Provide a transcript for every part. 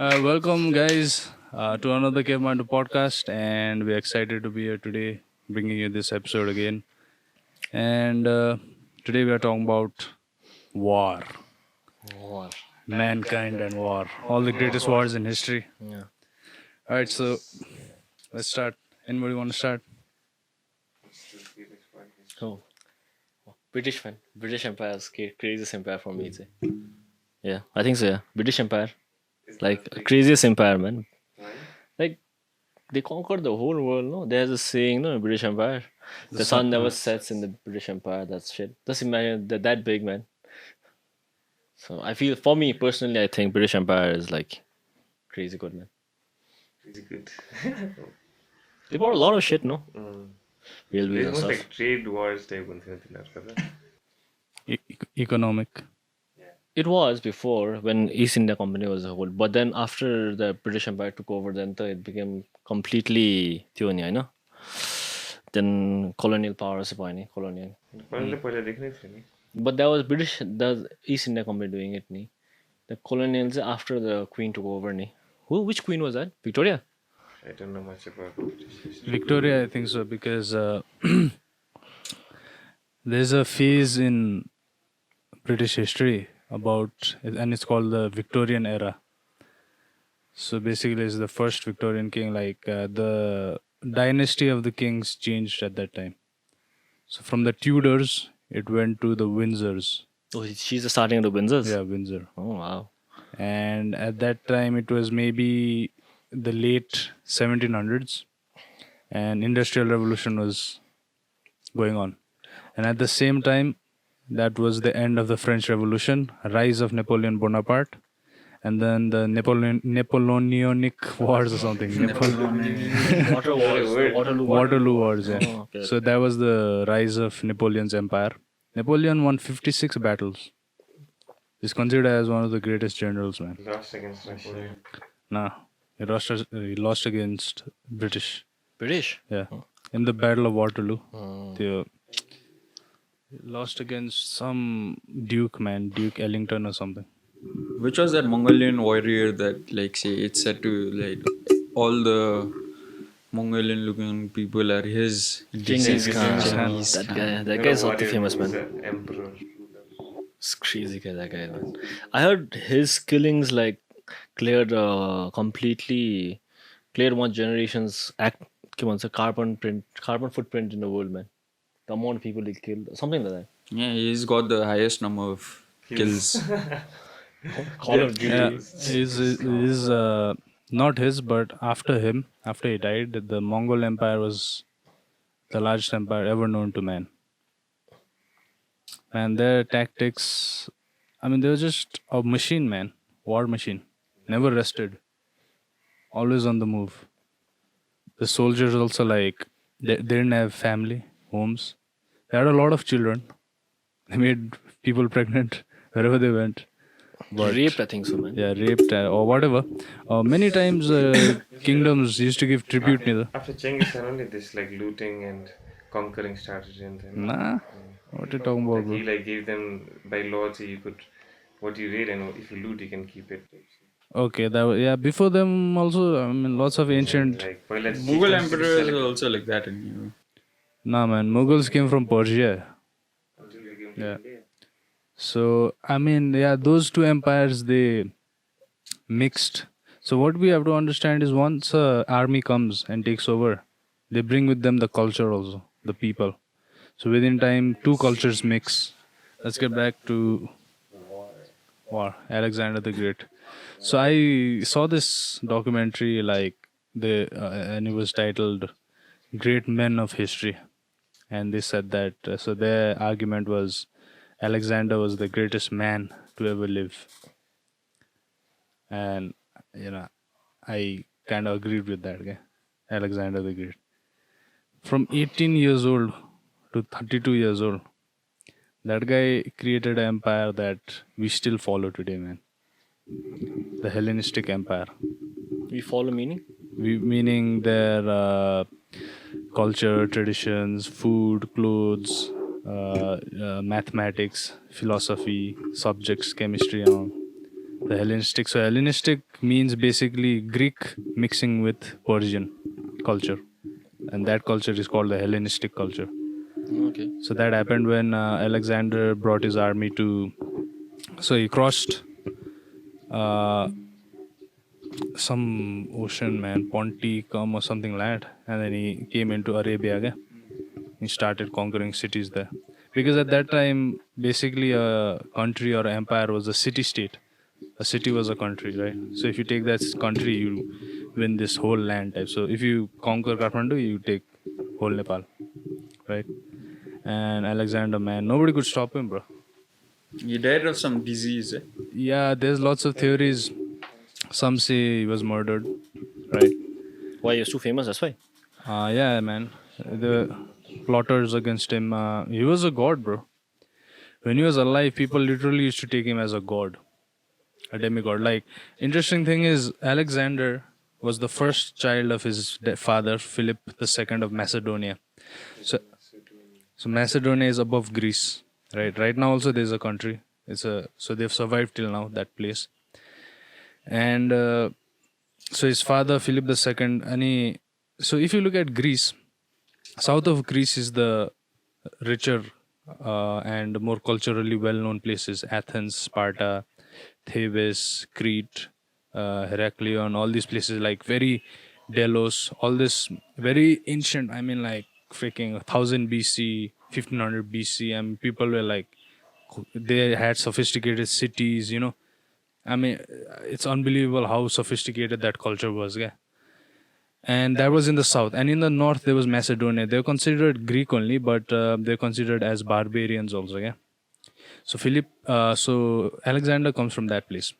Welcome, guys, to another Cavemandu podcast, and we're excited to be here today, bringing you this episode again. And today we are talking about war, War. mankind, and war, all the greatest wars in history. Yeah. All right, so let's start. Anybody want to start? Oh, British fan. British Empire is craziest empire for me. Say. Yeah, I think so. Yeah, British Empire, like craziest empire, man. Like they conquered the whole world. No, there's a saying, no, British Empire. The sun never sets in the British Empire. That's shit. Just imagine that big, man. So I feel, for me personally, I think British Empire is like crazy good, man. It's good. They bought a lot of shit, no? Railways It's and most stuff. like trade wars type of thing. Economic. It was before when East India Company was a whole, but then after the British Empire took over, then it became completely Theonia, you know. Then colonial powers appointed colonial. पहिलादेखि नै थियो नि But that was British, the East India Company doing it, ni. The colonials after the Queen took over, ni. Which Queen was that? Victoria. I don't know much about British history. Victoria, I think so, because there's a phase in British history about, and it's called the Victorian era. So basically, it's the first Victorian king. Like the dynasty of the kings changed at that time. So from the Tudors, it went to the Windsors. Oh, she's the starting of the Windsors. Yeah, Windsor. Oh wow. And at that time, it was maybe the late 1700s, and Industrial Revolution was going on. And at the same time, that was the end of the French Revolution, rise of Napoleon Bonaparte, and then the Napoleonic Wars or something. Water wars. Waterloo. Waterloo Wars, yeah. Oh, okay. So that was the rise of Napoleon's empire. Napoleon won 56 battles. He's considered as one of the greatest generals, man. Lost against Russia. Nah, he lost against British. British. Yeah, in the Battle of Waterloo. Oh. They lost against some Duke, man, Duke Ellington or something. Which was that Mongolian warrior that, like, say, it's said to, like, all the Mongolian looking people are his. Genghis Khan. Genghis That guy's not the famous man. Emperor. It's crazy guy, that guy, man. I heard his killings like cleared one generation's carbon footprint in the world, man. The amount of people he killed, something like that. Yeah, he's got the highest number of kills. Call of Duty. Yeah, is not his, but after him, after he died, the Mongol Empire was the largest empire ever known to man. And their tactics, I mean, they were just a machine, man, war machine, never rested, always on the move. The soldiers also, like, they didn't have family, homes. They had a lot of children. They made people pregnant wherever they went. But Raped, I think so, man. yeah, raped or whatever. Many times kingdoms used to give tribute. Neither. After Genghis Khan, only this like looting and conquering started in them. Nah, what are you talking about, Like, he bro? like gave them by law, so you could what you raid and if you loot, you can keep it. Okay, that was, yeah. Before them also, I mean, lots of ancient. Like पहिला Mughal emperors are also like that in you. Nah, man, Mughals came from Persia. Yeah. So I mean, yeah, those two empires they mixed. So what we have to understand is once a army comes and takes over, they bring with them the culture also, the people. So within time, two cultures mix. Let's get back to war, Alexander the Great. So I saw this documentary, like and it was titled "Great Men of History," and they said that. So their argument was Alexander was the greatest man to ever live, and I kind of agreed with that guy, Alexander the Great. From 18 years old to 32 years old, that guy created an empire that we still follow today, man. The Hellenistic Empire. We follow meaning. Meaning their culture, traditions, food, clothes, mathematics, philosophy, subjects, chemistry, and all. The Hellenistic. So Hellenistic means basically Greek mixing with Persian culture, and that culture is called the Hellenistic culture. Okay. So that happened when Alexander brought his army to. So he crossed some ocean, man, Ponticum or something like that, and then he came into Arabia. Okay? He started conquering cities there, because at that time, basically, a country or empire was a city-state. A city was a country, right? So if you take that country, you win this whole land type. So if you conquer Kathmandu, you take whole Nepal, right? And Alexander, man, nobody could stop him, bro. He died of some disease. Yeah, there's lots of theories. Some say he was murdered, right? Why, he was too famous, that's why. Yeah, man. The plotters against him. He was a god, bro. When he was alive, people literally used to take him as a god, a demigod. Like, interesting thing is, Alexander was the first child of his father, Philip II of Macedonia. So, so Macedonia is above Greece, right? Right now, also there's a country. So they've survived till now, that place. And so his father, Philip II, so if you look at Greece, south of Greece is the richer and more culturally well-known places: Athens, Sparta, Thebes, Crete, Heraclion. All these places, like very Delos, all this very ancient. I mean, like freaking 1000 BC, 1500 BC, and people were like, they had sophisticated cities. I mean, it's unbelievable how sophisticated that culture was. Yeah. And that was in the south, and in the north there was Macedonia. They're considered Greek only, but they're considered as barbarians also. Yeah. So Alexander comes from that place.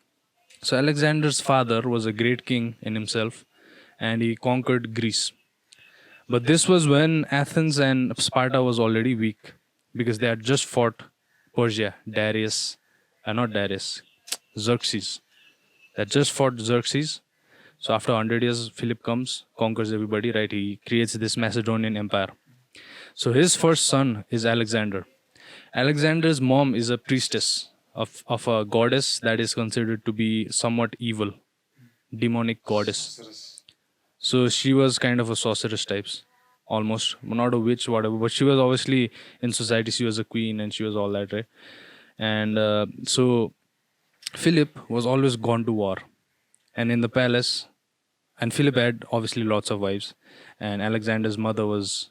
So Alexander's father was a great king in himself, and he conquered Greece. But this was when Athens and Sparta was already weak, because they had just fought Persia. Xerxes. That just fought Xerxes. So after 100 years, Philip comes, conquers everybody, right? He creates this Macedonian empire. So his first son is Alexander. Alexander's mom is a priestess of a goddess that is considered to be somewhat evil, demonic goddess. So she was kind of a sorceress types, almost. Not a witch, whatever, but she was obviously in society, she was a queen and she was all that, right? And so Philip was always gone to war. And in the palace, and Philip had obviously lots of wives, and Alexander's mother was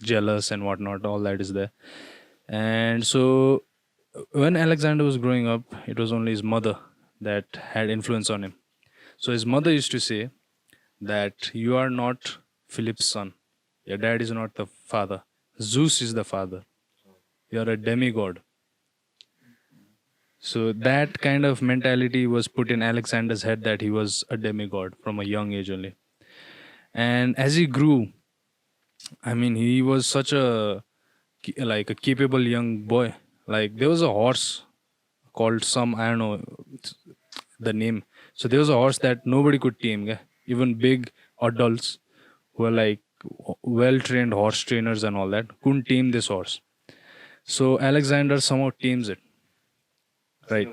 jealous and whatnot, all that is there. And so when Alexander was growing up, it was only his mother that had influence on him. So his mother used to say that you are not Philip's son. Your dad is not the father. Zeus is the father. You are a demigod. So that kind of mentality was put in Alexander's head, that he was a demigod from a young age only. And as he grew, I mean, he was such a capable young boy. Like, there was a horse called I don't know the name. So there was a horse that nobody could tame. Yeah? Even big adults who were like well-trained horse trainers and all that couldn't tame this horse. So Alexander somehow tames it. Right.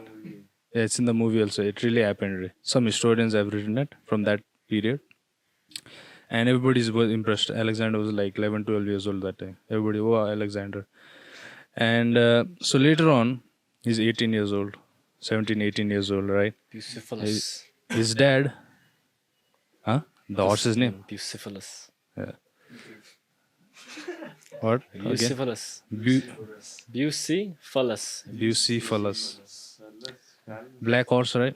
Yeah, it's in the movie also. It really happened. Some historians have written it from that period. And everybody was impressed. Alexander was like 11, 12 years old that time. Everybody, wow, Alexander. And so later on, he's 18 years old. 17, 18 years old, right? Bucephalus. His dad. Huh? The horse's name? Bucephalus. Yeah. What? Again? Bucephalus. Bucephalus. Bucephalus. Black horse, right?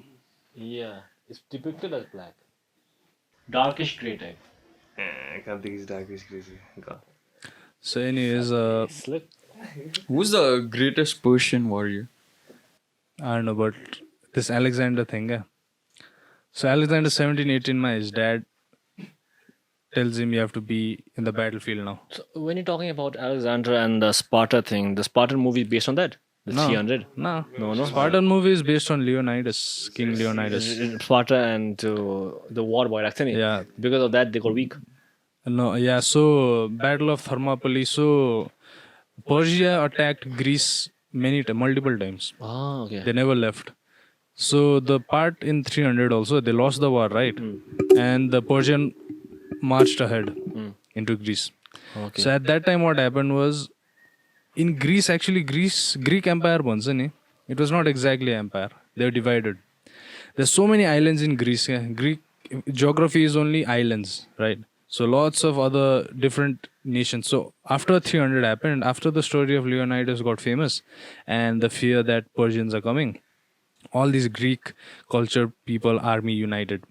Yeah. It's depicted as black. Darkish grey type. I can't think he's darkish crazy. God. So anyways, Slip. Who's the greatest Persian warrior? I don't know, but this Alexander thing, yeah. So Alexander 17, 18, his dad tells him you have to be in the battlefield now. So when you're talking about Alexander and the Sparta thing, the Spartan movie is based on that? The 300? No. No. Spartan movie is based on Leonidas, King Leonidas. Sparta and the war by Athens. Yeah. Because of that, they got weak. No, yeah, so Battle of Thermopylae. So Persia attacked Greece multiple times. Ah, okay. They never left. So the part in 300 also, they lost the war, right? And the Persian marched ahead into Greece. Okay. So at that time, what happened was, in Greece, actually, Greek Empire once, it was not exactly empire. They were divided. There's so many islands in Greece. Greek geography is only islands, right? So lots of other different nations. So after 300 happened, after the story of Leonidas got famous, and the fear that Persians are coming, all these Greek culture people army united,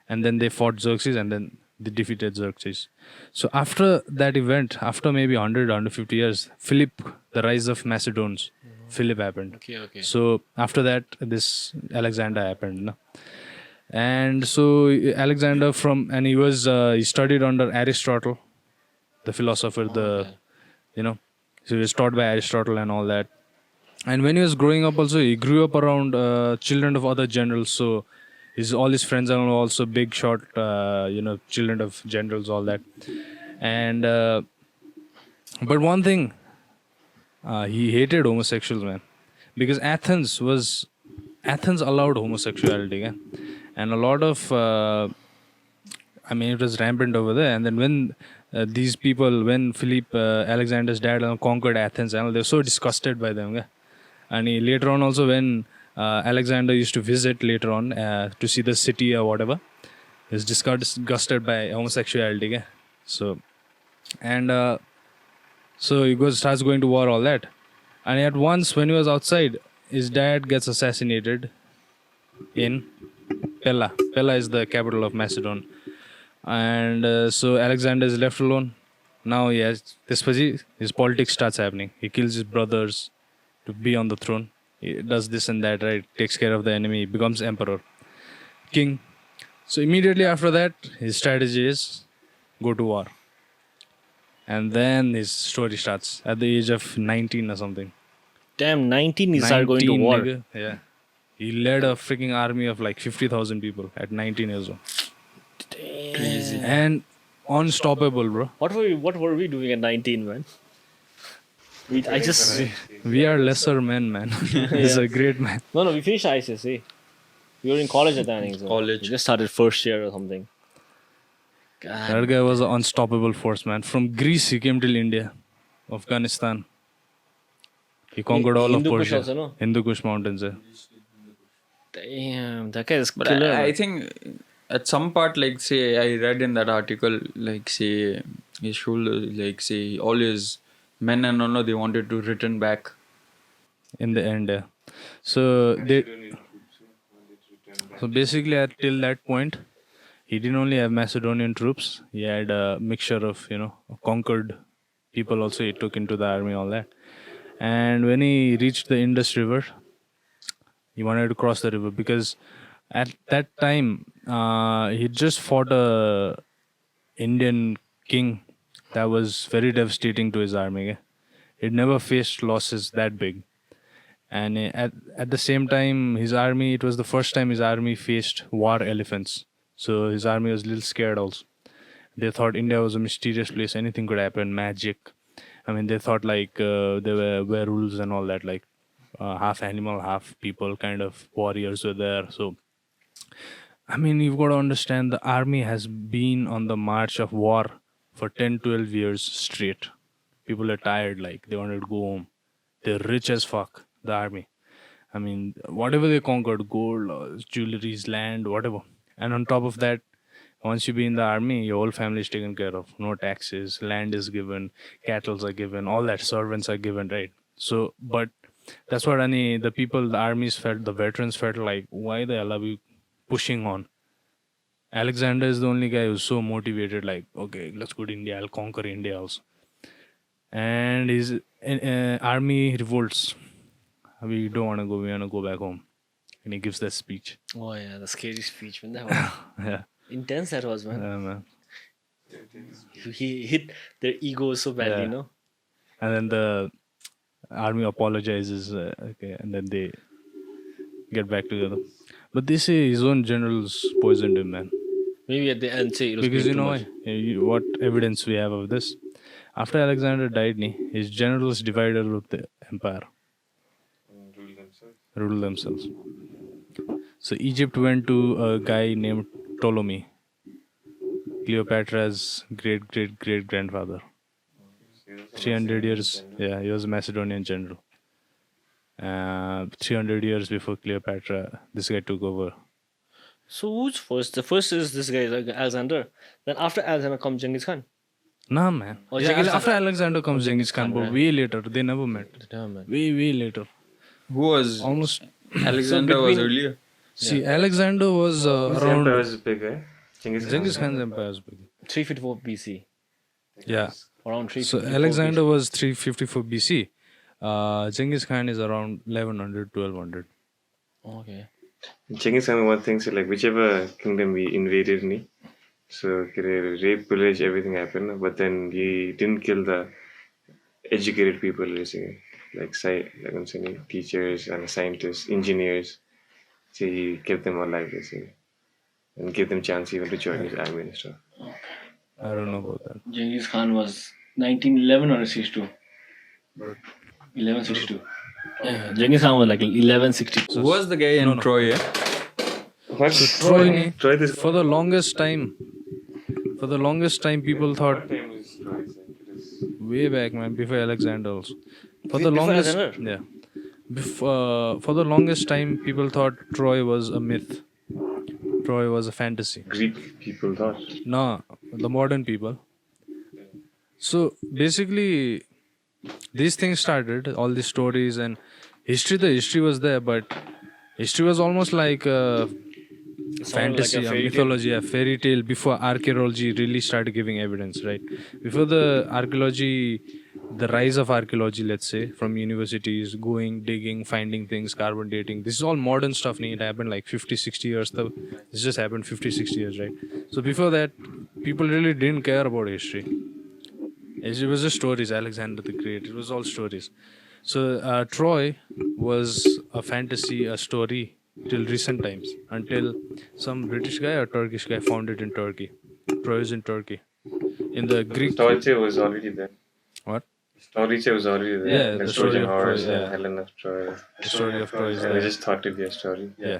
and then they fought Xerxes, and then they defeated Xerxes. So after that event, after maybe 150 years, Philip, the rise of Macedons, Philip happened. Okay. So after that, this Alexander happened. No? And so Alexander he studied under Aristotle, the philosopher, so he was taught by Aristotle and all that. And when he was growing up also, he grew up around children of other generals. So all his friends are also big shot, children of generals, all that. And but one thing, he hated homosexuals, man, because Athens allowed homosexuality, yeah? And a lot of it was rampant over there. And then when when Philip, Alexander's dad, conquered Athens, and they were so disgusted by them, yeah? And later on also, when Alexander used to visit later on to see the city or whatever, he was disgusted by homosexuality, yeah? So he starts going to war, all that. And at once, when he was outside, his dad gets assassinated in Pella. Pella is the capital of Macedon. And so Alexander is left alone. Now he has his politics starts happening. He kills his brothers to be on the throne. He does this and that, right? Takes care of the enemy, becomes emperor, king. So immediately after that, his strategy is go to war. And then his story starts at the age of 19 or something. Damn, 19 he started going to war. Nigga. Yeah. He led a freaking army of like 50,000 people at 19 years old. Crazy. And unstoppable, bro. What were we doing at 19, man? We are lesser men, man. He's a great man. No, we finished ICSE. We were in college at that time. So College. We just started first year or something. God. That guy was an unstoppable force, man. From Greece, he came till India, Afghanistan. He conquered all of Hindu Kush Persia. also, no? Hindu Kush mountains. Yeah. Damn, that guy is But killer. I think at some part, like say, I read in that article, like say, his shoulder, like say, all his men and all, they wanted to return back. In the end, yeah. So basically, till that point, he didn't only have Macedonian troops. He had a mixture of conquered people also. He took into the army, all that. And when he reached the Indus River, he wanted to cross the river because at that time he just fought a Indian king that was very devastating to his army. Yeah? He'd never faced losses that big. And at the same time, it was the first time his army faced war elephants. So his army was a little scared also. They thought India was a mysterious place. Anything could happen, magic. They thought like there were werewolves and all that, like half animal, half people kind of warriors were there. So, you've got to understand the army has been on the march of war for 10, 12 years straight. People are tired, like they wanted to go home. They're rich as fuck, the army. Whatever they conquered, gold, jewelries, land, whatever. And on top of that, once you be in the army, your whole family is taken care of. No taxes, land is given, cattle are given, all that, servants are given, right? So, but that's what the armies felt, the veterans felt like, why the hell are we pushing on? Alexander is the only guy who's so motivated, like, okay, let's go to India, I'll conquer India also. And his army revolts. We don't want to go, we want to go back home. And he gives that speech. Oh yeah, the scary speech, man. That was Yeah. intense. That was, man. Man. He hit their ego so badly, Yeah. no? And then the army apologizes, okay, and then they get back together. But they say his own generals poisoned him, man. Maybe at the end, say it was Because being you too know much. why? What evidence we have of this? After Alexander died, his generals divided up the empire, Rule themselves. ruled themselves. So Egypt went to a guy named Ptolemy, Cleopatra's great great great grandfather. 300 years, yeah, he was a Macedonian general. 300 years before Cleopatra, this guy took over. So who's first? The first is this guy, like Alexander. Then after Alexander comes Genghis Khan. Nah, man. Oh, Yeah, Genghis Khan. after Alexander comes Genghis Khan, but right. way later. They never met. Damn, man. Way later. Who was Almost. Alexander was between- earlier. See, Alexander was His empire around. was big, eh? Genghis Khan's empire was big. 354 BC. Yeah. Around So 354 Alexander BC. was 354 BC. Genghis Khan is around 1100, 1200. Okay. Genghis Khan one thing, so like whichever kingdom we invaded, ni, so rape, pillage, everything happened, but then he didn't kill the educated people, basically, like I'm saying, teachers and scientists, engineers. So he kept them alive, basically, and gave them chance even to join his army and stuff. I don't know about that. Genghis Khan was 1911 or 62? 1162. Yeah, Genghis Khan was like 1160. Who was the guy in Troy? Eh? What? Troy, ni, Troy this. for the longest time, people thought way back, man, before Alexander also. For the Before longest, Alexander? yeah. For the longest time, people thought Troy was a myth. Troy was a fantasy. Greek people thought. No, the modern people. So basically, these things started, all these stories and history. The history was there, but history was almost like a fantasy, like a a fairy mythology, a fairy tale before archaeology really started giving evidence, right? Before the archaeology, the rise of archaeology, let's say, from universities, going, digging, finding things, carbon dating, this is all modern stuff. It happened like 50, 60 years. This just happened 50, 60 years, right? So before that, people really didn't care about history. It was just stories, Alexander the Great, it was all stories. So Troy was a fantasy, a story till recent times, until some British guy or Turkish guy found it in Turkey. Troy is in Turkey. In the Greek... Storice was already there. What? Storice was already there. Yeah, the the story Trojan of Troy, horse, yeah. Helen of Troy. The story of Troy is And they there. just thought it be a story. Yeah.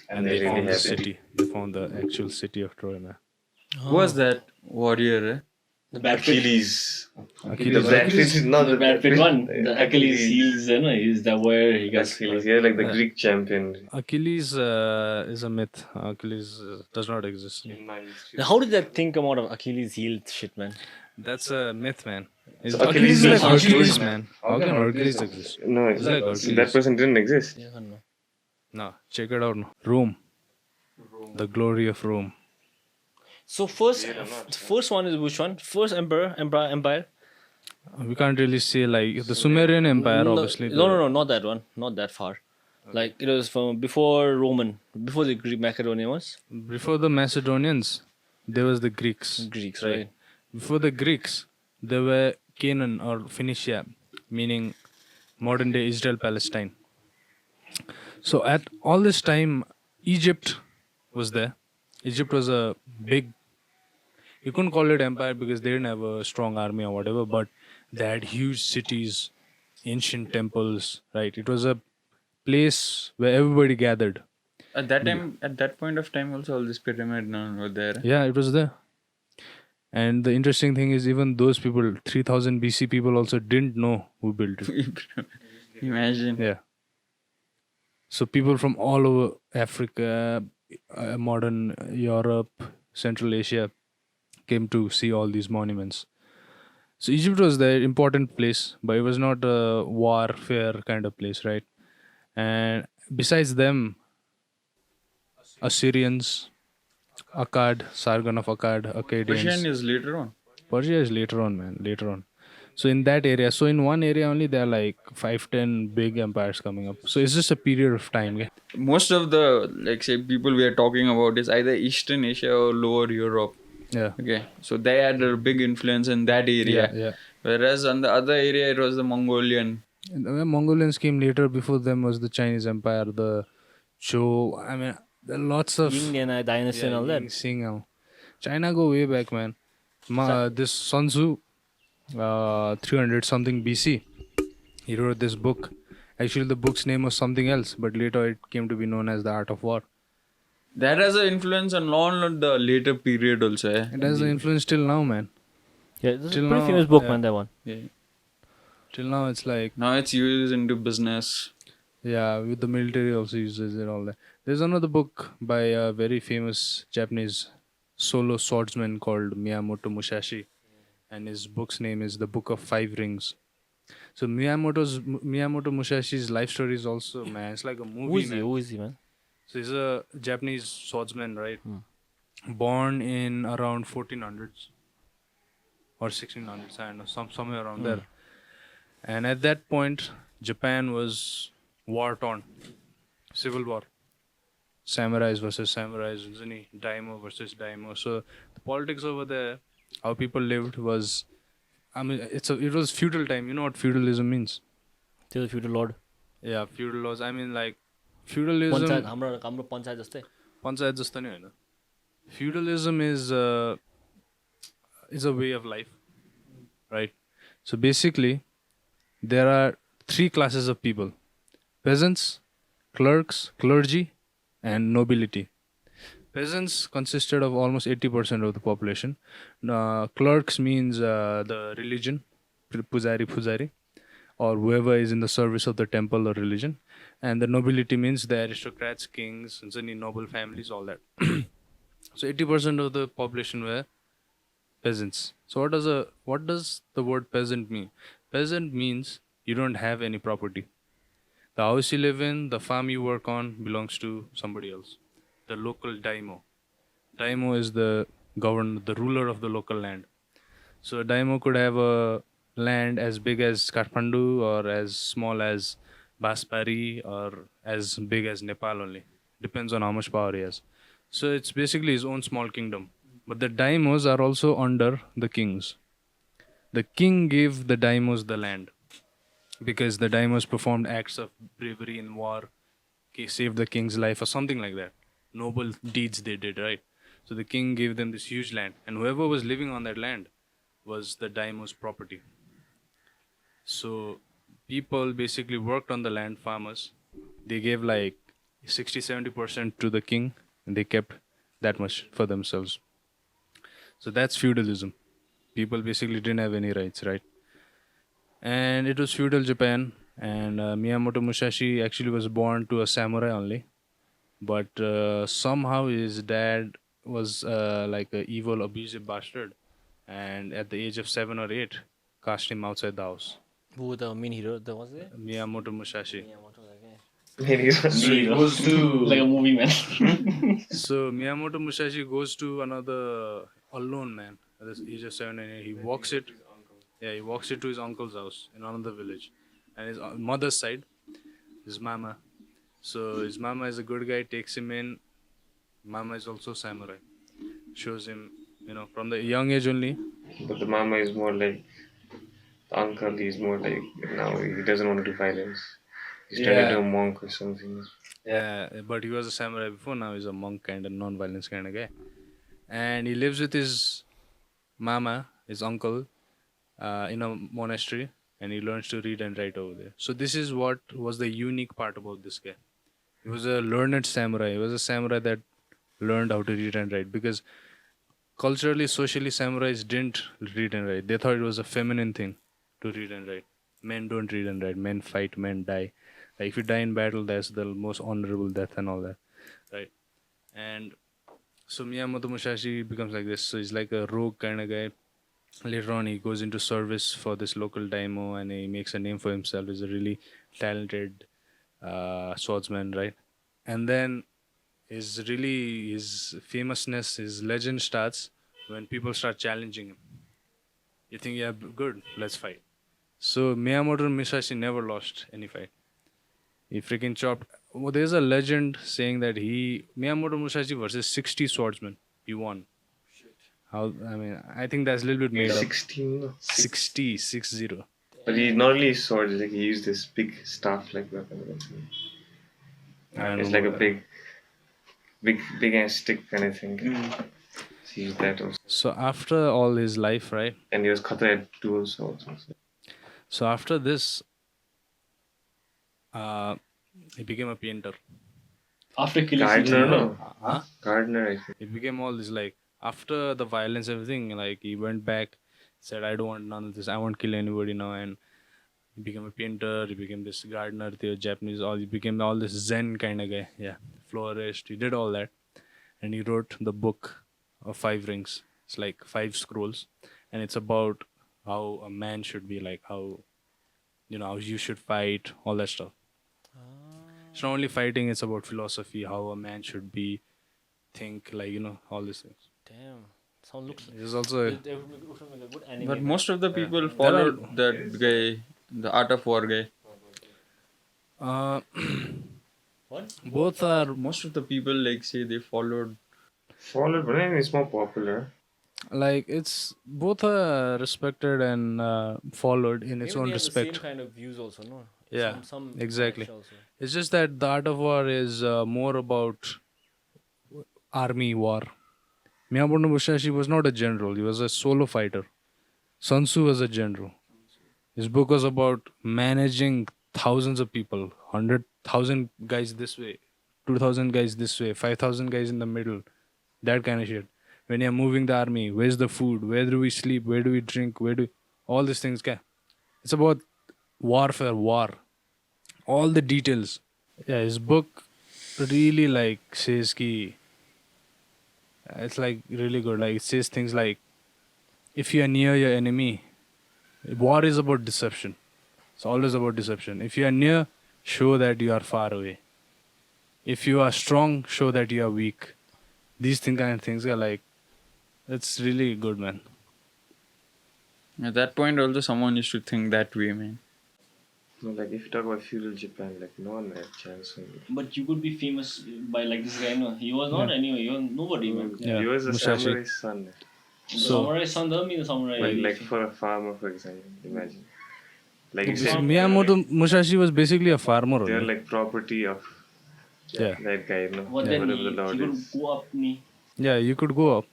And they they really found the have it. city. They found the actual city of Troy, man. Who was that warrior? Eh? The Brad Pitt. Achilles. Achilles. The Brad Pitt, not The Brad Pitt one. the The Achilles heels, you know, is that where he gets. Achilles, yeah, like the Greek champion. Achilles is a myth. Achilles does not exist. Now, how did that thing come out of Achilles heel shit, man? That's a myth, man. So Achilles Achilles is like is Hercules, man. How can Hercules exist? No, It's like Hercules. that person didn't exist. Yeah, I don't know. No, check it out. No. Rome. The glory of Rome. So first one is which one? First empire. We can't really say like the Sumerian Empire, obviously. No, not that one. Not that far. Like it was from before Roman, before the Greek Macedonia was Before the Macedonians, there was the Greeks. Greeks, right? Before the Greeks, there were Canaan or Phoenicia, meaning modern day Israel, Palestine. So at all this time, Egypt was there. Egypt was a big, you couldn't call it empire because they didn't have a strong army or whatever, but they had huge cities, ancient temples, right? It was a place where everybody gathered. At that time, at that point of time, also all this pyramid were there. Yeah, it was there. And the interesting thing is, even those people, 3000 BC people, also didn't know who built it. Imagine. Yeah. So people from all over Africa, modern Europe, Central Asia came to see all these monuments. So Egypt was the important place, but it was not a warfare kind of place, right? And besides them, Assyrians, Akkad, Sargon of Akkad, Akkadians. Persian is later on. Persia is later on, man, later on. So in that area, so in one area only, there are like 5-10 big empires coming up. So it's just a period of time. Yeah? Most of the, like, say, people we are talking about is either Eastern Asia or Lower Europe. Yeah. Okay, so they had a big influence in that area. Yeah. Whereas on the other area, it was the Mongolian. And the Mongolians came later. Before them was the Chinese Empire, the Zhou. I mean, there are lots of Indian dynasty and all that. China go way back, man. This Sun Tzu, 300 something BC, he wrote this book, Actually, the book's name was something else, but later it came to be known as The Art of War. That has an influence on the later period also. It has an influence till now, man. Yeah, this is a Till pretty now, famous book, yeah. man. That one. Yeah. Till now, it's like, Now it's used into business. yeah, with the military also uses it, all that. There's another book by a very famous Japanese solo swordsman called Miyamoto Musashi, and his book's name is The Book of Five Rings. So Miyamoto Musashi's life story is also, man, it's like a movie. Who is he? Man. Who is he, man? So he's a Japanese swordsman, right? Born in around 1400s or 1600s, I don't know, somewhere around there. And at that point, Japan was war torn, civil war, samurais versus samurais, isn't it? Daimyo versus daimyo. So the politics over there, how people lived was, I mean, it was feudal time. You know what feudalism means? त्यो feudal lord. Yeah, feudal laws. I mean, like panchayat feudalism. हाम्रो पञ्चायत जस्तै. Panchayat जस्तो नि होइन. Feudalism is a way of life, right? So basically, there are three classes of people: peasants, clerks, clergy, and nobility. Peasants consisted of almost 80% of the population. Clerks means the religion, pujari, or whoever is in the service of the temple or religion. And the nobility means the aristocrats, kings, and any noble families, all that. So 80% of the population were peasants. So what does the word peasant mean? Peasant means you don't have any property. The house you live in, the farm you work on belongs to somebody else. The local daimyo. Daimyo is the governor, the ruler of the local land. So a daimyo could have a land as big as Kathmandu or as small as Baspari or as big as Nepal only. Depends on how much power he has. So it's basically his own small kingdom. But the daimyos are also under the kings. The king gave the daimyos the land because the daimyos performed acts of bravery in war, saved the king's life or something like that. Noble deeds they did, right? So the king gave them this huge land, and whoever was living on that land was the daimyo's property. So people basically worked on the land, farmers. They gave like 60-70% to the king, and they kept that much for themselves. So that's feudalism. People basically didn't have any rights, right? And it was feudal Japan, and Miyamoto Musashi actually was born to a samurai only. But somehow his dad was like an evil, abusive bastard, and at the age of 7 or 8, cast him outside the house. Who the main hero? The was it? Miyamoto Musashi. Maybe it's not So he goes to Like a movie, man. so Miyamoto Musashi goes to another alone man at the age of 7 and 8. He walks it. Yeah, he walks it to his uncle's house in another village, and his mother's side, his mama. So his mama is a good guy, takes him in. Mama is also samurai. Shows him, from the young age only. But the mama is more like the uncle. He's more like now he doesn't want to do violence. He's turned Yeah. into a monk or something. Yeah, but he was a samurai before. Now he's a monk kind of non-violence kind of guy, and he lives with his mama, his uncle, in a monastery, and he learns to read and write over there. So this is what was the unique part about this guy. He was a learned samurai. He was a samurai that learned how to read and write because culturally, socially, samurais didn't read and write. They thought it was a feminine thing to read and write. Men don't read and write. Men fight, men die. Like if you die in battle, that's the most honorable death and all that, right? And so Miyamoto Musashi becomes like this. So he's like a rogue kind of guy. Later on, he goes into service for this local daimyo and he makes a name for himself. He's a really talented swordsman, right? And then his famousness, his legend starts when people start challenging him. You think, yeah, good, let's fight. So Miyamoto Musashi never lost any fight. He freaking chopped. Well, there's a legend saying that Miyamoto Musashi versus 60 swordsmen, he won. I think that's a little bit made up. 16. 60. But he not only used swords, like he used this big staff-like weapon. I don't It's know like a about big ass stick kind of thing. So he used that also. So after all his life, right? And he was Khatra at dual swords also. So after this, He became a painter. After killing Gardner, Caesar, no? Gardner, I think. He became all this like after the violence, everything. Like he went back, said, "I don't want none of this. I won't kill anybody now." And he became a painter. He became this gardener, the Japanese. All he became all this Zen kind of guy. Yeah, florist. He did all that, and he wrote the book of Five Rings. It's like 5 scrolls, and it's about how a man should be, like how how you should fight, all that stuff. It's not only fighting; it's about philosophy, how a man should be, think, like all these things. damn, sound looks. There's also They would make a good anime. But most of the people There followed are- that guy, the Art of War guy. uh, What? both are Most of the people like say they followed. Followed, but then it's more popular. like it's both are respected and followed in its Maybe own they have the respect. same kind of views also, no? Yeah, some exactly. match also. It's just that the art of war is more about army war. Miyamoto Musashi was not a general; he was a solo fighter. Sun Tzu was a general. His book was about managing thousands of people, 100,000 guys this way, 2,000 guys this way, 5,000 guys in the middle, that kind of shit. When you're moving the army, where's the food? Where do we sleep? Where do we drink? All these things? It's about warfare, war, all the details. Yeah, his book really like says ki, it's like really good. Like it says things like, if you are near your enemy, war is about deception. It's always about deception. If you are near, show that you are far away. If you are strong, show that you are weak. These kind of things are like, it's really good, man. At that point, also someone used to think that way, man. No, like if you talk about feudal Japan, like no one had chance. But you could be famous by like this guy, no? He was not anyway. He was nobody, man. Yeah, He was a Musashi. samurai's son. The So- samurai son doesn't mean the samurai. Like for a farmer, for example, imagine. Like you said, Miyamoto Musashi was basically a farmer. they're only. like property of Yeah. that guy, no? But then Whatever the he lord could is. go up, me. Yeah, you could go up.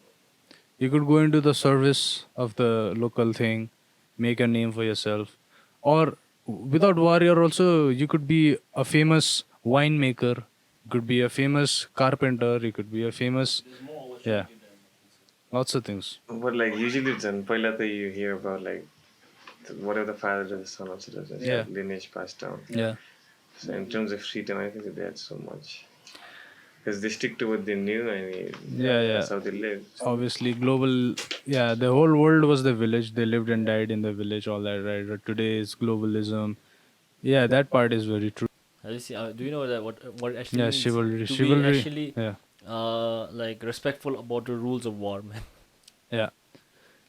You could go into the service of the local thing, make a name for yourself. Or without warrior also, you could be a famous winemaker, you could be a famous carpenter, you could be a famous, yeah, lots of things. But like usually it's in Pailata you hear about like whatever the father does, the son also does. It's Yeah. like lineage passed down. Yeah. So in terms of freedom, I think that they had so much. Because they stick to what they knew and Yeah. that's how they live. Obviously, global, yeah, the whole world was the village. They lived and died in the village, all that, right? But today is globalism. Yeah, that part is very true. Do you know that what it actually Yeah, means? chivalry. To Chivalry. be actually Yeah. like respectful about the rules of war, man. Yeah.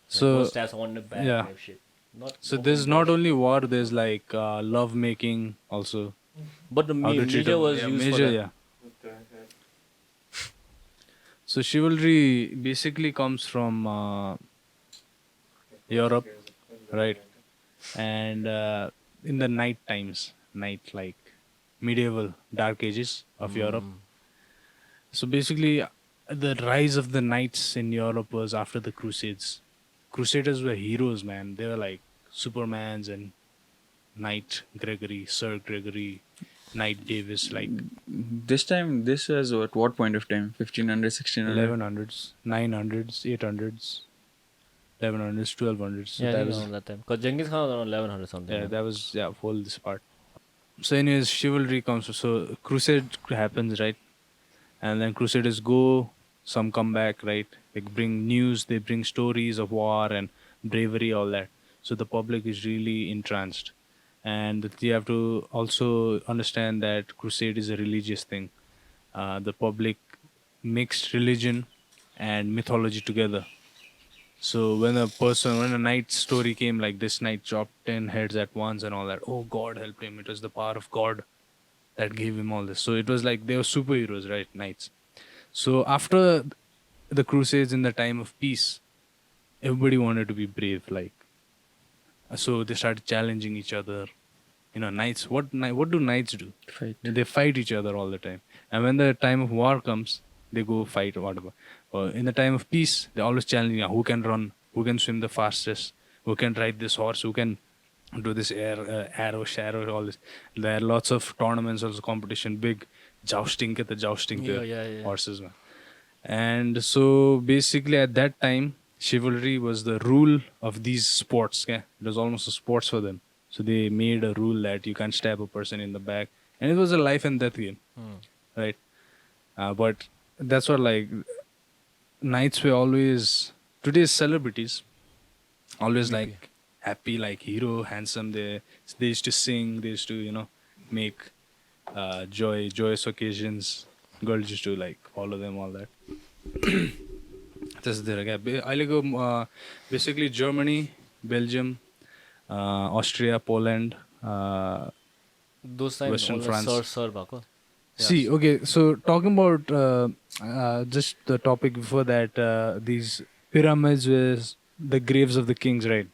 So So, stats on the back yeah. type shit. Not so open there's doors. not only war, there's like love making also. But the How to treat major a- was yeah, used major, for that. yeah. So chivalry basically comes from Europe, right? And in the night times, like medieval dark ages of Europe. So basically, the rise of the knights in Europe was after the Crusades. Crusaders were heroes, man. They were like Supermans and Knight Gregory, Sir Gregory, Knight Davis, like This time, this was at what point of time? 1500, 1600? 1100s, 900s, 800s, 1100s, 1200s. So Yeah, I that think was around that time. Because Genghis Khan was around 1100 something. yeah, man. that was whole this part. So anyways, chivalry comes. So crusade happens, right? And then crusaders go, some come back, right? They bring news, they bring stories of war and bravery, all that. So the public is really entranced, and that you have to also understand that crusade is a religious thing. The public mixed religion and mythology together. So when a knight story came, like this knight chopped 10 heads at once and all that, oh God helped him. It was the power of God that gave him all this. So it was like they were superheroes, right? Knights. So after the Crusades in the time of peace, everybody wanted to be brave. Like, so they started challenging each other. Knights. What do knights do? Fight. They fight each other all the time. And when the time of war comes, they go fight or whatever. In the time of peace, they always challenge who can run, who can swim the fastest, who can ride this horse, who can do this arrow, sharrow, all this. There are lots of tournaments, also competition, big jousting, the jousting Yeah, the yeah. horses, man. And so basically at that time, chivalry was the rule of these sports. Okay? It was almost a sports for them. So they made a rule that you can't stab a person in the back, and it was a life and death game, right? But that's what like knights were always today's celebrities always like happy, like hero, handsome. They used to sing, they used to make joyous occasions. Girls used to like follow them, all that. That's there. I like basically Germany, Belgium, Austria, Poland, Those time Western all the France. sir bako. See, okay, so talking about just the topic before that, these pyramids was the graves of the kings, right?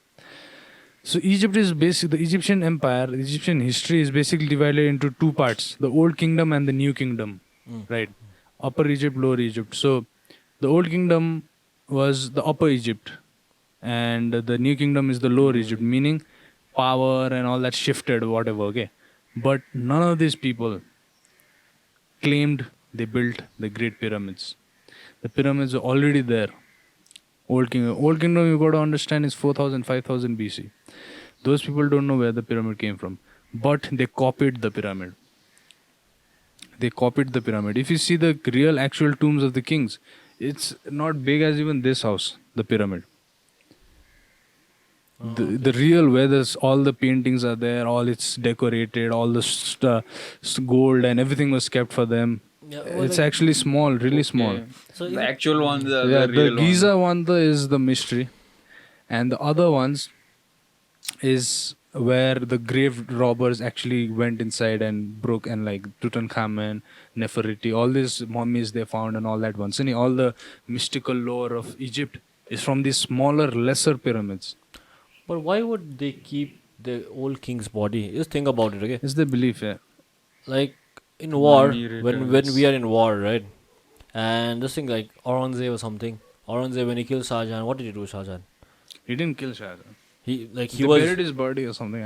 So Egypt is basically the Egyptian empire, the Egyptian history is basically divided into two parts: the Old Kingdom and the New Kingdom, right? Upper Egypt, Lower Egypt. So the Old Kingdom was the Upper Egypt, and the New Kingdom is the Lower Egypt, meaning power and all that shifted, whatever. Okay, but none of these people claimed they built the Great Pyramids. The pyramids were already there. Old Kingdom, you got to understand, is 4,000, 5,000 BC. Those people don't know where the pyramid came from, but they copied the pyramid. They copied the pyramid. If you see the real actual tombs of the kings, it's not big as even this house, the pyramid. The real where there's all the paintings are there, all it's decorated, all the gold and everything was kept for them. Yeah, well, It's like, actually small, really small. Okay. so The actual ones are Yeah, the the real Giza ones. one is the mystery, and the other ones is where the grave robbers actually went inside and broke, and like Tutankhamen, Nefertiti, all these mummies they found and all that ones. And all the mystical lore of Egypt is from these smaller, lesser pyramids. but why would they keep the old king's body? Just think about it, okay? It's the belief, yeah. Like in war, Mummy when returns. we are in war, right? And this thing like Aurangzeb or something. Aurangzeb when he killed Shah Jahan, what did he do, Shah Jahan? He didn't kill Shah Jahan. He like he They was buried his body or something.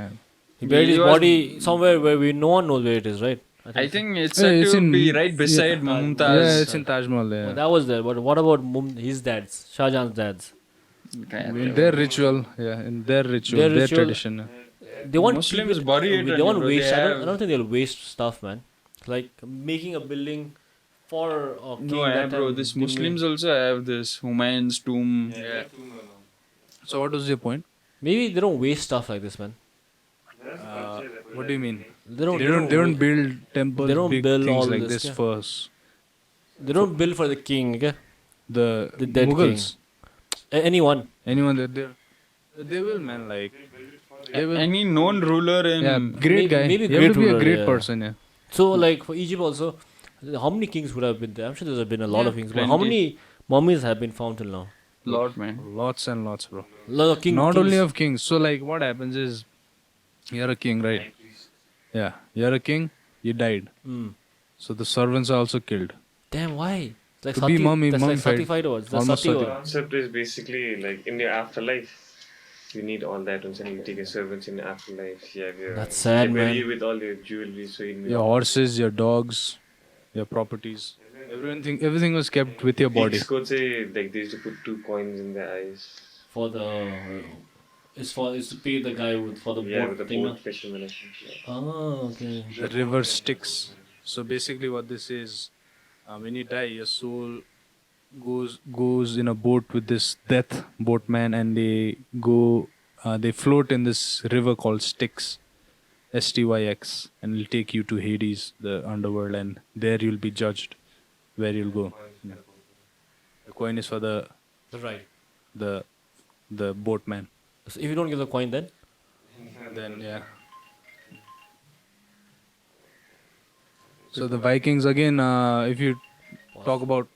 he buried He his was- body somewhere where no one knows where it is, right? I think it's Yeah, said it's to in- be right beside yeah, Mumtaz. Yeah, it's in Taj Mahal. Well, Yeah. that was there, but what about his dad's, Shah Jahan's dad's? In their ritual, yeah, in their ritual, Their their ritual- tradition. Yeah. They want Muslims keep it, bury it They only, want bro. waste. They I have- don't think they'll waste stuff, man. Like making a building for a king. No, yeah, that bro. time This didn't Muslims make- also have this Humayun's tomb. Yeah. So what was your point? Maybe they don't waste stuff like this, man. What do you mean? They don't. They don't build temples, They don't big build things all like this, this yeah. first. They don't build for the king. Okay? The The dead Mughals, Anyone. anyone that they will, man, like they will. Any known ruler in Yeah, great guy. maybe you have great to be a ruler, great yeah. person, yeah. So like for Egypt also, how many kings would have been there? I'm sure there's been a lot Yeah, of kings. But how plenty. many mummies have been found till now? Lord, man. Lots and lots, bro. Lot of Not kings. only of kings. So like, what happens is, you're a king, right? Yeah, you're a king. You died. Mm. So the servants are also killed. Damn, why? It's like To be That's like mummified. certified words. That's Almost sati certi- word. Concept is basically like in your afterlife. You need all that once, and you take your servants in the afterlife. You have your, That's sad, they bury man. you with all your jewelry, so you need Your horses, your dogs, your properties, everything was kept with your body. Greeks could say like they used to put 2 coins in their eyes. For the it's to pay the guy for the Yeah, boat with the thing. boat fishermen. I think, yeah. Oh, okay. The river Styx. So basically, what this is, when you die, your soul goes in a boat with this death boatman, and they float in this river called Styx, Styx, and it'll take you to Hades, the underworld, and there you'll be judged where you'll go. Yeah. The coin is for the Right. the boatman. So if you don't give the coin, then Then yeah. So the Vikings again. If you talk about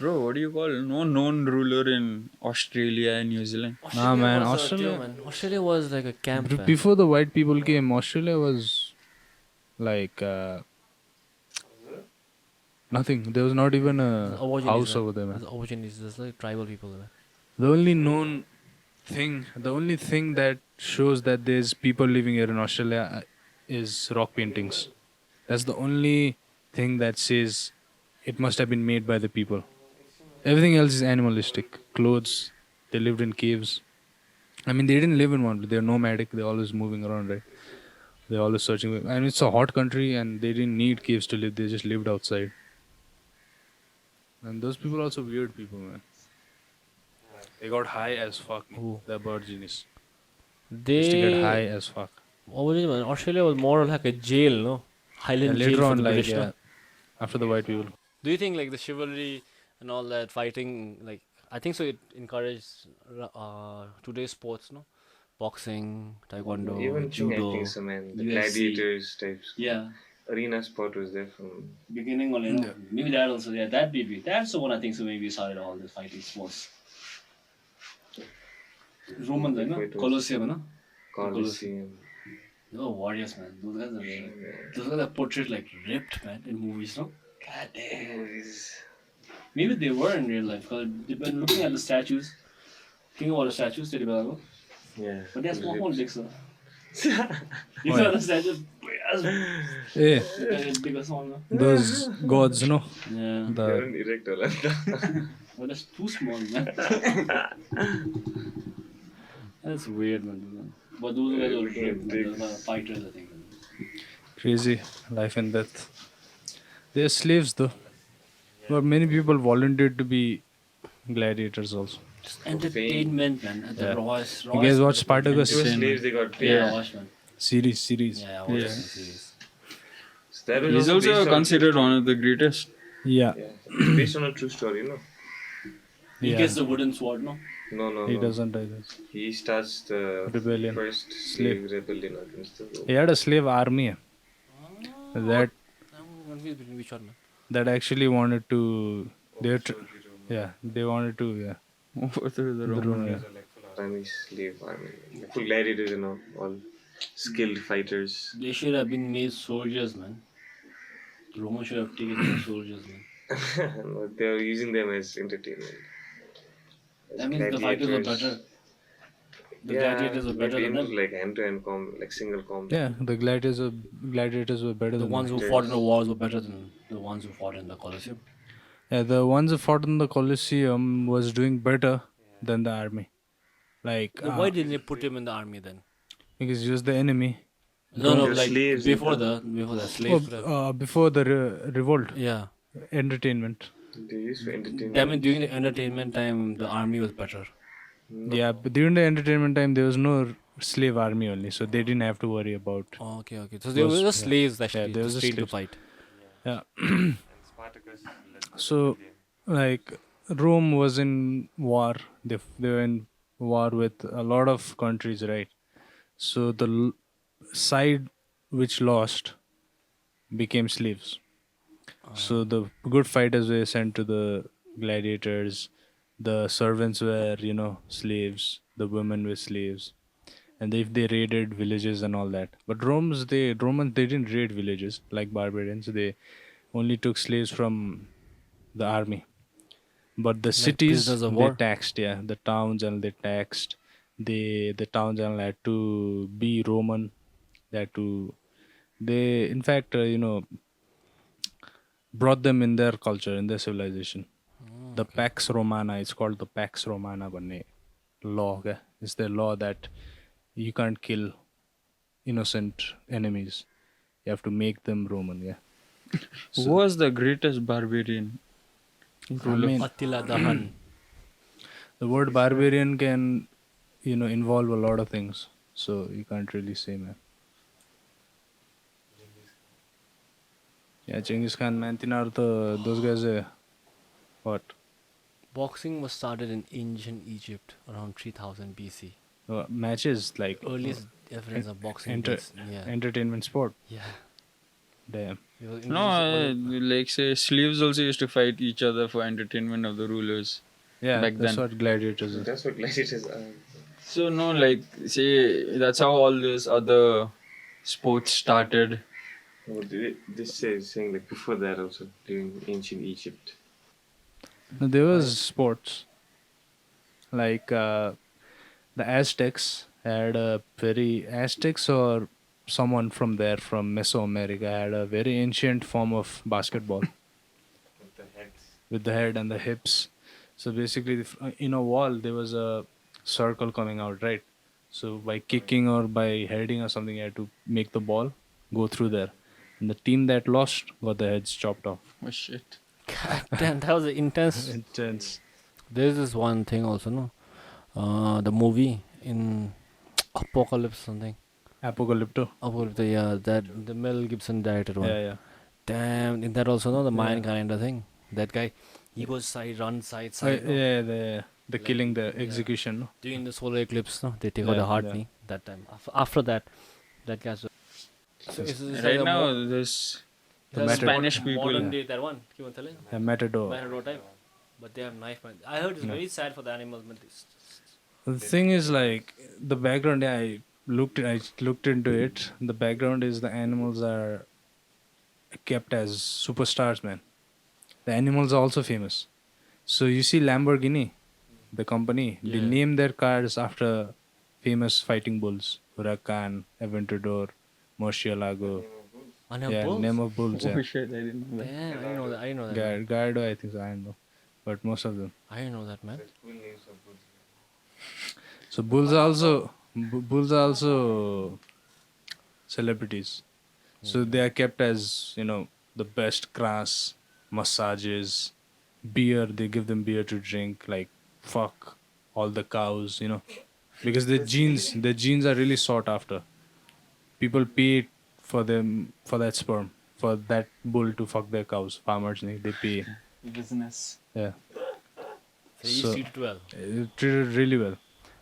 Bro, what do you call no known ruler in Australia and New Zealand? man, was a Australia- deal, man. Australia was like a camp. Man. before the white people came, Australia was like nothing. There was not even a Aborigines, house man. over there, man. There's Aborigines, there's like tribal people there. The only known the only thing that shows that there's people living here in Australia is rock paintings. That's the only thing that says it must have been made by the people. Everything else is animalistic. Clothes, they lived in caves. I mean, they didn't live in one. They're nomadic. They're always moving around, right? They're always searching. I mean, it's a hot country, and they didn't need caves to live. They just lived outside. And those people are also weird people, man. They got high as fuck. Who? The Aborigines used to get high They. as fuck. What was it, man? Australia was more like a jail, no? Yeah, Highland jail later for on, the like British, no? yeah, after the white people. Do you think like the chivalry and all that fighting, like I think so it encouraged today's sports, no? Boxing, taekwondo, Even thing, I judo. think so, man. The UFC. gladiators types. Yeah. Arena sport was there from. Beginning on, maybe that also, yeah, that maybe. That's the one I think so maybe started all the fighting sports. Roman, like, no? It was Colosseum, no? Colosseum. Oh, warriors, man. Those guys are portrayed like ripped, man, in movies, no? God damn. Movies. Maybe they were in real life, because they've been looking at the statues. Think about the statues, Teddy Balago. Yeah. But that's ripped. small dicks, though. You saw the statues? Yeah, Biggest one, no? those gods, no? Yeah. They're The an erect all. But that's too small, man. That's weird, man. But those guys were ripped, man. Those are fighters, I think. crazy life and death. They're slaves, though. But many people volunteered to be gladiators also. Just entertainment, man. At the Yeah. rawest. You guys watch Spartacus? They were slaves, they got paid. Yeah, I watched, man. Series. Yeah, I watched Yeah. the series. So that was He's based also on- considered one of the greatest. Yeah, Yeah. It's based on a true story, no? He yeah. gets the wooden sword, no? No. He doesn't either. He starts the Rebellion. first slave rebellion against the Rome. He had a slave army that I'm confused between which one, man. that actually wanted to. They wanted to. Yeah, Overthrew the the Roman. Rome, yeah. Army, slave army. Like full gladiators and all skilled fighters. They should have been made soldiers, man. The Romans should have taken them as soldiers, man. No, they were using them as entertainment. As That means the fighters were gladiators. better. The gladiators were better than them. Like hand-to-hand like single combat. Yeah, the gladiators were better The than ones them. who fought in the wars were better than the ones who fought in the Colosseum. Yeah, the ones who fought in the Colosseum was doing better than the army. Like Then why didn't they put him in the army then? because he was the enemy. No, They're like slaves, before yeah. the slaves. could have- Before the revolt, yeah. entertainment. They used for entertainment. I mean, during the entertainment time, the army was better. Yeah, but during the entertainment time, there was no slave army only, so they didn't have to worry about. Oh, okay. So there Was- were slaves actually. Yeah, there was just a trained to slaves. fight. Yeah. So, like, Rome was in war. They were in war with a lot of countries, right? So the side which lost became slaves. So the good fighters were sent to the gladiators. The servants were, slaves. The women were slaves, and if they raided villages and all that. But Romans they didn't raid villages like barbarians. They only took slaves from the army. But the cities prisoners of they war? taxed, yeah, the towns and they taxed. The towns and had to be Roman. They in fact brought them in their culture, in their civilization. The Pax Romana, it's called the Pax Romana banne law. Okay? It's the law that you can't kill innocent enemies. You have to make them Roman. Yeah. Who was the greatest barbarian? I mean, Attila Dahan. the word barbarian can, involve a lot of things. So you can't really say, man. Yeah, Genghis Khan, Mantinar, those guys are what? Boxing was started in ancient Egypt around 3000 BC. Matches like Earliest evidence of boxing. enter- yeah. entertainment sport. Yeah. Damn. It was No, like say slaves also used to fight each other for entertainment of the rulers. Yeah, Back that's then. what gladiators is. That's what gladiators are. So no, like say that's how all this other sports started. Oh, this is saying like before that also during ancient Egypt. No, there was sports like the Aztecs had a Aztecs or someone from there, from Mesoamerica, had a very ancient form of basketball with the head and the hips. So basically, in a wall, there was a circle coming out, right? So by kicking or by heading or something, you had to make the ball go through there. And the team that lost got their heads chopped off. Oh shit. God damn, that was intense. Intense. There's this one thing also, no? The movie in Apocalypse something. Apocalypto. Apocalypse, yeah, that the Mel Gibson directed one. Yeah, yeah. Damn, in that also, no, the Mayan Yeah. kind of thing. That guy, he goes side, run side, Oh, side. no? yeah, the killing, the execution. No? During the solar eclipse, no, they take out Yeah, the heart yeah. knee that time. After that, that guy's. So it's like Right a now, this The matter- Spanish people. modern day that one. Keep on telling. Yeah, Matador. Matador type. But they have knife. Man. I heard it's very sad for the animals. Man. The thing is, like, the background. Yeah, I looked into it. The background is the animals are kept as superstars, man. The animals are also famous. So you see Lamborghini, the company, they Yeah. name their cars after famous fighting bulls: Huracan, Aventador, Murcielago. Yeah, Bulls? name of bulls. Oh Yeah. shit, I didn't know that. Damn, I didn't know that. I didn't know that. man. Gardo, I think so. I don't know, but most of them. I didn't know that, man. So bulls are also celebrities. So they are kept as, the best grass, massages, beer. They give them beer to drink. Like, fuck all the cows, because the genes are really sought after. People pay for that sperm, for that bull to fuck their cows. Farmers, they pay. Business. Yeah. So he's So- treated well. Treated really well.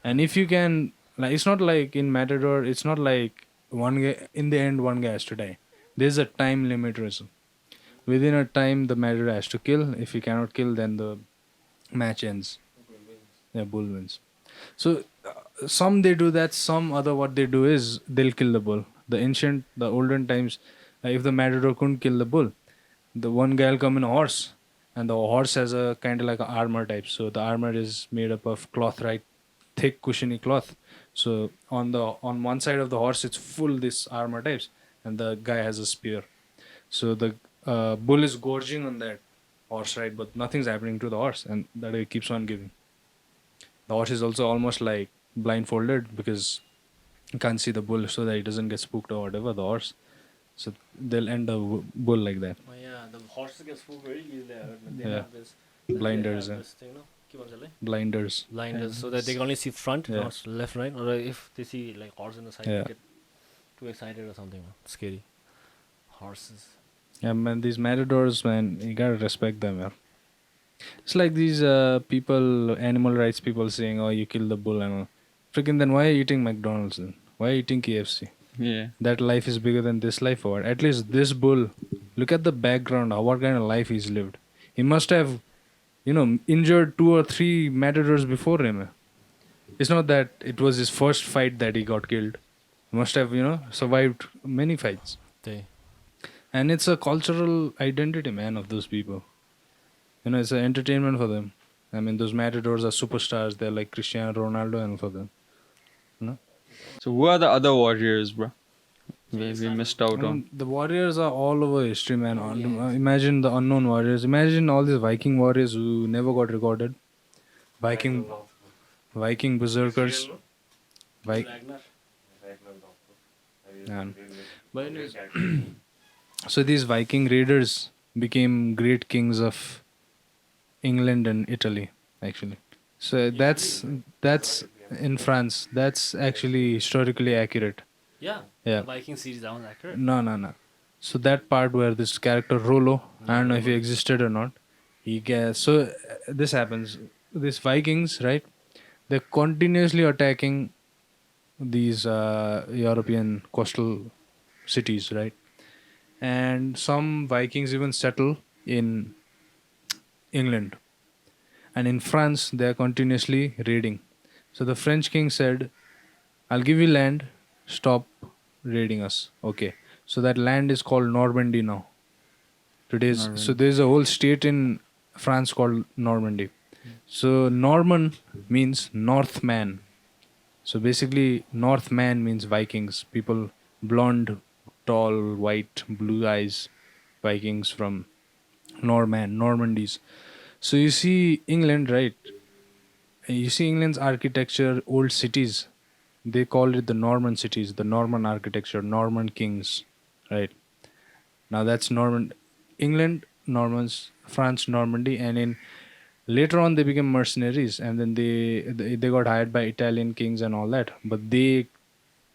And if you can, like, it's not like in Matador, it's not like one guy, in the end, one guy has to die. There's a time limit reason. Within a time, the Matador has to kill. If he cannot kill, then the match ends. Yeah, bull wins. So, some they do that, some other what they do is they'll kill the bull. The olden times, if the Matador couldn't kill the bull, the one guy will come in a horse, and the horse has a kind of like an armor type. So the armor is made up of cloth, right? Thick, cushiony cloth. So on one side of the horse, it's full this armor types, and the guy has a spear. So the bull is gorging on that horse, right? But nothing's happening to the horse, and that guy keeps on giving. The horse is also almost like blindfolded because you can't see the bull, so that he doesn't get spooked or whatever. The horse, so they'll end the bull like that. Oh, yeah, the horses get spooked very easily. They Yeah. have this. Blinders, They yeah. have this thing, no? Keep on telling. Blinders. Blinders, so that they can only see front, Yeah. not left, right. Or if they see like horse on the side, Yeah. they get too excited or something. Man. Scary. Horses. Yeah, man, these matadors, man, you gotta respect them, man. It's like these people, animal rights people saying, "Oh, you killed the bull," and all. Freaking, then why are you eating McDonald's? Then why are you eating KFC? Yeah. That life is bigger than this life, or what? At least this bull. Look at the background. What kind of life he's lived? He must have, injured 2 or 3 matadors before him. It's not that it was his first fight that he got killed. He must have, survived many fights. They. And it's a cultural identity, man, of those people. It's an entertainment for them. I mean, those matadors are superstars. They're like Cristiano Ronaldo and for them. So who are the other warriors, bro? We missed out on. The warriors are all over history, man. Imagine the unknown warriors. Imagine all these Viking warriors who never got recorded. Viking berserkers. Ragnar. Yeah. But anyways, so these Viking raiders became great kings of England and Italy, actually. So that's in France. That's actually historically accurate. Yeah. Yeah. The Viking series, that one's accurate. No. So that part where this character Rollo, I don't know if he existed or not. This happens. These Vikings, right? They're continuously attacking these European coastal cities, right? And some Vikings even settle in England. And in France, they are continuously raiding. So the French king said, "I'll give you land, stop raiding us." Okay. So that land is called Normandy now. So there's a whole state in France called Normandy. So Norman means Northman. So basically, Northman means Vikings. People, blonde, tall, white, blue eyes, Vikings from Normandies. So you see England, right? You see England's architecture, old cities. They call it the Norman cities, the Norman architecture, Norman kings, right? Now that's Norman, England, Normans, France, Normandy, and in later on they became mercenaries, and then they got hired by Italian kings and all that. But they,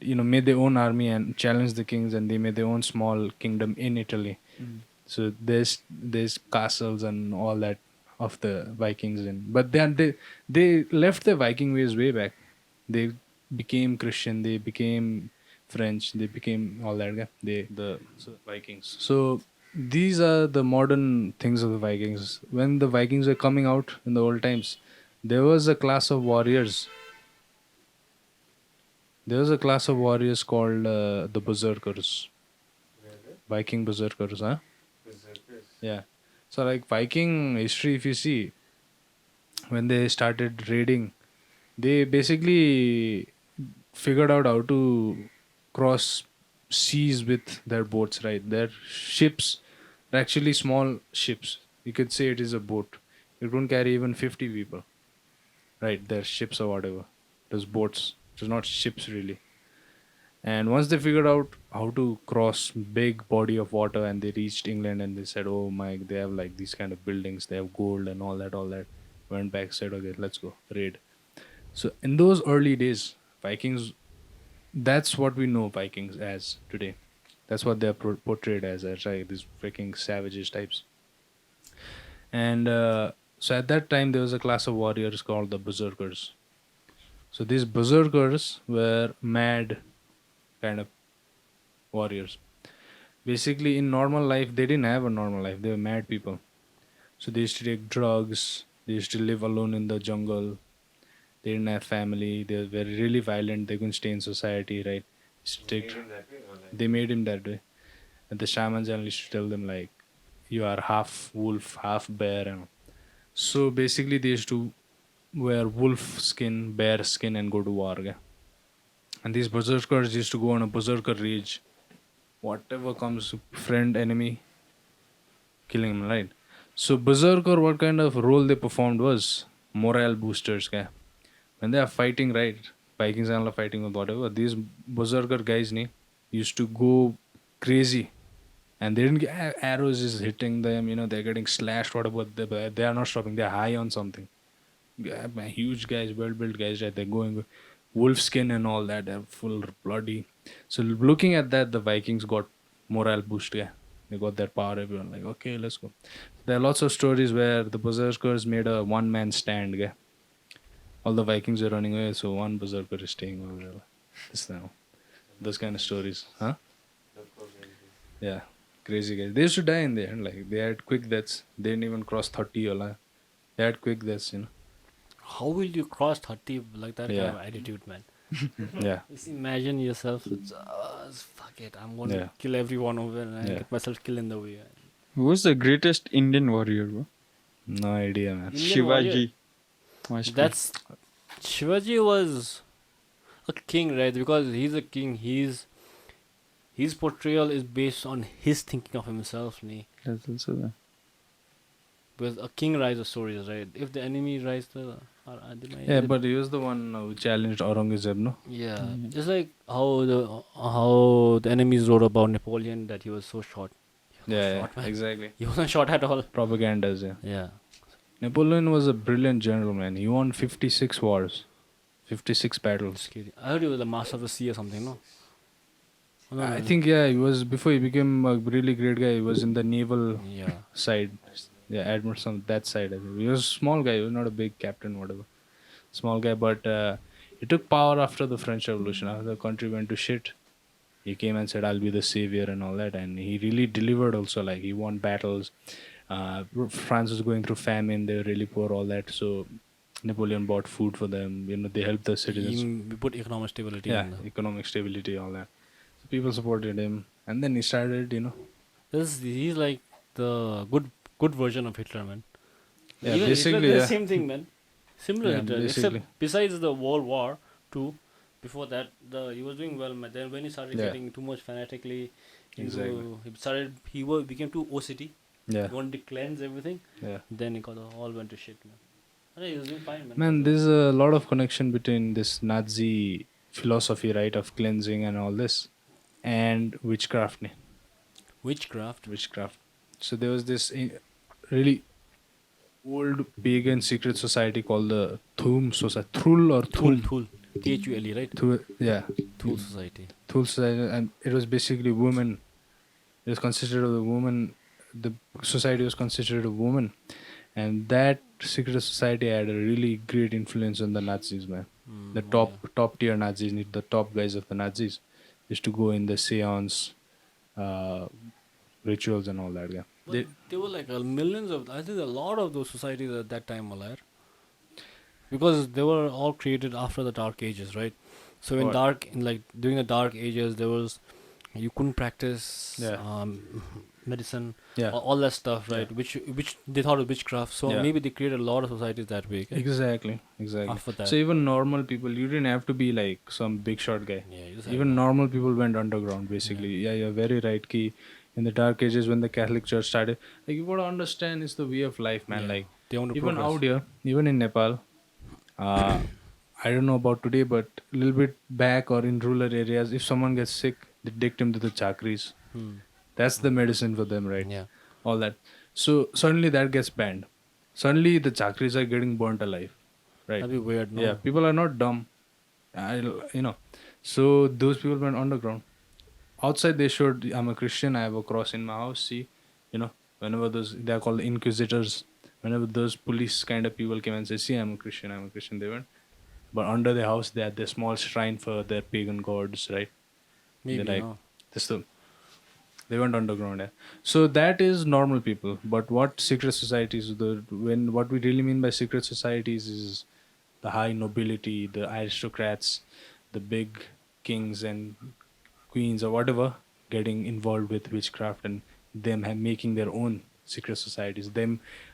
made their own army and challenged the kings, and they made their own small kingdom in Italy. So there's castles and all that of the Vikings in. But then they left the Viking ways way back. They became Christian. They became French. They became all that. The Vikings. So these are the modern things of the Vikings. When the Vikings were coming out in the old times, there was a class of warriors. There was a class of warriors called the Berserkers. Viking Berserkers, huh? Yeah. So like Viking history, if you see, when they started raiding, they basically figured out how to cross seas with their boats, right? Their ships are actually small ships. You could say it is a boat. It couldn't carry even 50 people, right? Their ships or whatever. It was boats. It was not ships really. And once they figured out how to cross big body of water and they reached England and they said, oh my, they have like these kind of buildings, they have gold and all that. Went back, said, okay, let's go, raid. So in those early days, Vikings, that's what we know Vikings as today. That's what they're portrayed as right? These freaking savages types. And so at that time, there was a class of warriors called the Berserkers. So these Berserkers were mad kind of warriors. Basically, in normal life, they didn't have a normal life. They were mad people. So they used to take drugs. They used to live alone in the jungle. They didn't have family. They were really violent. They couldn't stay in society, right? Used to take, they made him that way. And the shamans used to tell them like, you are half wolf, half bear. And so basically, they used to wear wolf skin, bear skin, and go to war. Okay? And these berserkers used to go on a berserker rage. Whatever comes, friend, enemy, killing him, right? So berserker, what kind of role they performed was morale boosters. Okay? When they are fighting, right? Vikings are fighting with whatever. These berserker guys used to go crazy. And they didn't get arrows is hitting them, they're getting slashed, whatever. They are not stopping. They're high on something. Yeah, man, huge guys, well built guys, right? They're going wolf skin and all that. They're full bloody. So looking at that, the Vikings got morale boost. Yeah, they got their power. Everyone like, okay, let's go. There are lots of stories where the berserkers made a one-man stand. Yeah, all the Vikings are running away, so one berserker is staying over there. This now, those kind of stories, huh? Yeah, crazy guys. They used to die in the end. Like they had quick deaths. They didn't even cross 30 or like. They had quick deaths. How will you cross 30 like that kind Yeah. of attitude, man? Yeah. Just imagine yourself, fuck it, I'm going to Yeah. kill everyone over and Yeah. get myself killed in the way. Who was the greatest Indian warrior, bro? No idea, man. Indian warrior. Shivaji. Must be. That's Shivaji was a king, right? Because he's a king. His portrayal is based on his thinking of himself, nee. That's also there. Because a king writes the stories, right? If the enemy writes Yeah, but he was the one who challenged Aurangzeb, no? yeah, it's like how the enemies wrote about Napoleon that he was so short. Yeah, short, man. exactly. He wasn't short at all. Propagandas, yeah. Yeah. Napoleon was a brilliant general, man. He won 56 wars, 56 battles. Scary. I heard he was the master of the sea or something, no? Oh, no, I no. think, yeah, he was, before he became a really great guy, he was in the naval Yeah. side. Yeah, admiral, some that side. I think. He was a small guy. He was not a big captain, whatever. Small guy, but he took power after the French Revolution. After the country went to shit, he came and said, "I'll be the savior" and all that. And he really delivered. Also, like he won battles. France was going through famine. They were really poor, all that. So Napoleon bought food for them. They helped the citizens. We put economic stability Yeah, in the... economic stability, all that. So people supported him, and then he started. He's like the good version of Hitler, man. Yeah, Even Hitler basically, did yeah. the same thing, man. Similar Yeah, Hitler, basically. except besides the World War II, Before that, he was doing well, man. Then when he started Yeah. getting too much fanatically into, Exactly. became too OCD. Yeah. He wanted to cleanse everything. Yeah. Then it all went to shit, man. I think he was doing fine, man. Man, there's a lot of connection between this Nazi philosophy, right, of cleansing and all this, and witchcraft. Ne? Witchcraft. Witchcraft. So there was this really old pagan secret society called the Thum Society. Thul or Thul. Thul. Thule, right? Thul, yeah. Thule Society. Thul Society. And it was basically women. It was consisted of the woman. The society was considered of women. And that secret society had a really great influence on the Nazis, man. The top tier Nazis, the top guys of the Nazis, used to go in the seance, rituals and all that. Yeah. But there were like millions of, I think a lot of those societies at that time, Malaya. Because they were all created after the Dark Ages, right? So during the Dark Ages, you couldn't practice Yeah. medicine, Yeah. all that stuff, right? Which they thought of witchcraft. So Yeah. maybe they created a lot of societies that way. Okay? Exactly. After that. So even normal people, you didn't have to be like some big shot guy. Yeah, you just had Even normal people went underground, basically. Yeah, you're very right. Ki in the Dark Ages, when the Catholic Church started, like you gotta understand, it's the way of life, man. Like they want to even progress. out here, even in Nepal, I don't know about today, but a little bit back or in rural areas, if someone gets sick, they take them to the chakris. That's the medicine for them, right? Yeah. All that. So suddenly that gets banned. Suddenly the chakris are getting burnt alive, right? That'd be weird, no? Yeah, people are not dumb. So those people went underground. Outside they showed, I'm a Christian, I have a cross in my house. See, whenever they are called inquisitors. Whenever those police kind of people came and say, see, I'm a Christian, they went. But under the house they had the small shrine for their pagan gods, right? Maybe, They're like, no? they went underground. Yeah. So that is normal people. But what secret societies? What we really mean by secret societies is the high nobility, the aristocrats, the big kings and queens or whatever getting involved with witchcraft and them making their own secret societies.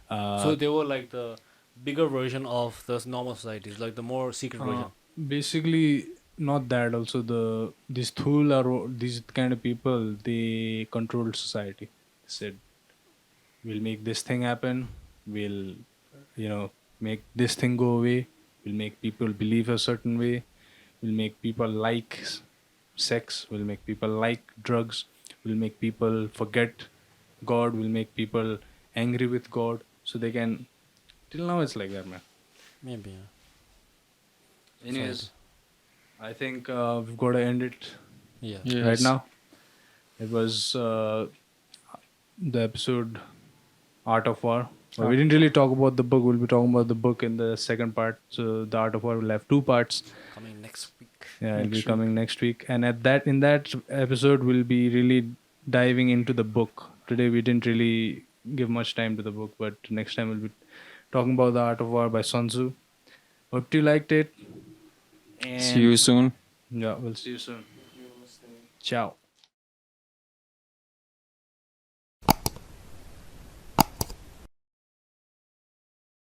So they were like the bigger version of the normal societies, like the more secret version. Basically not that. Also these Thul or these kind of people, they controlled society. They said, we'll make this thing happen, we'll make this thing go away, we'll make people believe a certain way, we'll make people like sex, we'll make people like drugs, we'll make people forget God, we'll make people angry with God, so they can. Till now it's like that, man. Maybe. Yeah. Anyways, I think we've got to end it Yeah. right now. It was the episode Art of War. But we didn't really talk about the book. We'll be talking about the book in the second part. So the Art of War will have 2 parts. Coming next week. Yeah, it'll be coming next week. And in that episode, we'll be really diving into the book. Today we didn't really give much time to the book, but next time we'll be talking about the Art of War by Sun Tzu. Hope you liked it. And See you soon. yeah, we'll see you soon. Ciao.